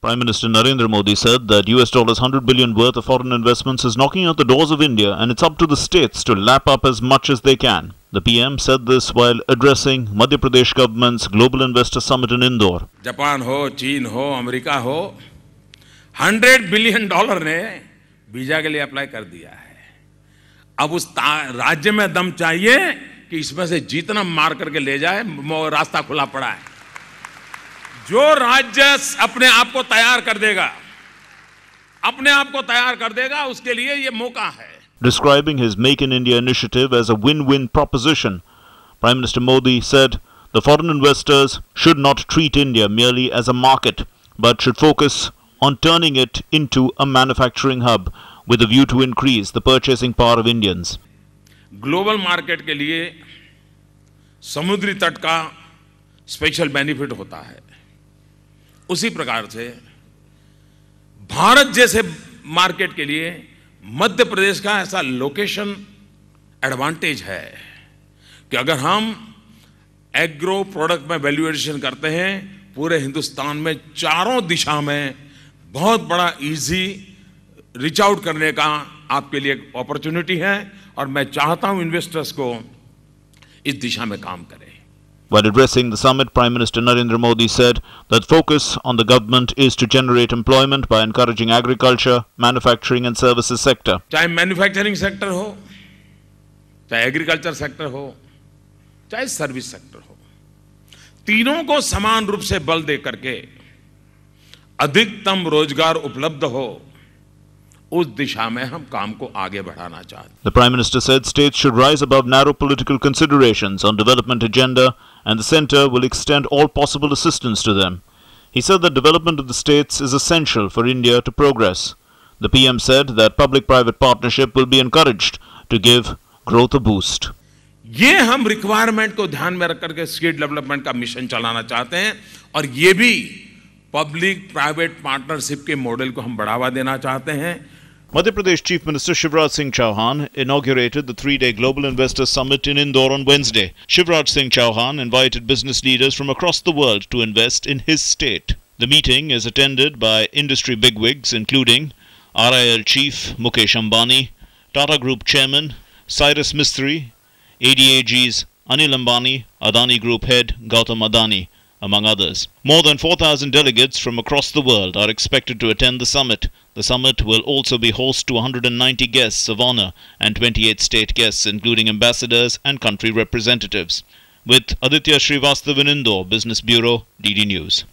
Prime Minister Narendra Modi said that US dollars 100 billion worth of foreign investments is knocking at the doors of India and it's up to the states to lap up as much as they can. The PM said this while addressing Madhya Pradesh government's Global Investor Summit in Indore. Japan हो, चीन हो, America हो, 100 billion dollar ने visa के लिए apply कर दिया है। अब उस राज्य में दम चाहिए कि इसमें से जितना मार करके ले जाए, रास्ता खुला पड़ा है। जो राज्य अपने आप को तैयार कर देगा, उसके लिए ये मौका है। Describing his Make in India initiative as a win-win proposition, Prime Minister Modi said the foreign investors should not treat India merely as a market, but should focus on turning it into a manufacturing hub with a view to increase the purchasing power of Indians. Global market के लिए समुद्री तट का special benefit होता है। उसी प्रकार से भारत जैसे मार्केट के लिए मध्य प्रदेश का ऐसा लोकेशन एडवांटेज है कि अगर हम एग्रो प्रोडक्ट में वैल्यू एडिशन करते हैं, पूरे हिंदुस्तान में चारों दिशा में बहुत बड़ा इजी रीच आउट करने का आपके लिए अपॉर्चुनिटी है और मैं चाहता हूं इन्वेस्टर्स को इस दिशा में काम करें। While addressing the summit, Prime Minister Narendra Modi said that focus on the government is to generate employment by encouraging agriculture, manufacturing and services sector. चाहे मैन्युफैक्चरिंग सेक्टर हो, चाहे एग्रीकल्चर सेक्टर हो, चाहे सर्विस सेक्टर हो, तीनों को समान रूप से बल दे करके अधिकतम रोजगार उपलब्ध हो, उस दिशा में हम काम को आगे बढ़ाना चाहते हैं। The Prime Minister said states should rise above narrow political considerations on development agenda and the centre will extend all possible assistance to them. He said that development of the states is essential for India to progress. The PM said that public-private partnership will be encouraged to give growth a boost. ये हम requirement को ध्यान में रख करके skill development का mission चलाना चाहते हैं और ये भी पब्लिक प्राइवेट पार्टनरशिप के मॉडल को हम बढ़ावा देना चाहते हैं। Madhya Pradesh Chief Minister Shivraj Singh Chauhan inaugurated the three-day Global Investor Summit in Indore on Wednesday. Shivraj Singh Chauhan invited business leaders from across the world to invest in his state. The meeting is attended by industry bigwigs including RIL Chief Mukesh Ambani, Tata Group Chairman Cyrus Mistry, ADAG's Anil Ambani, Adani Group Head Gautam Adani, among others. More than 4,000 delegates from across the world are expected to attend the summit. The summit will also be host to 190 guests of honor and 28 state guests including ambassadors and country representatives. With Aditya Srivastava in Indore, Business Bureau, DD News.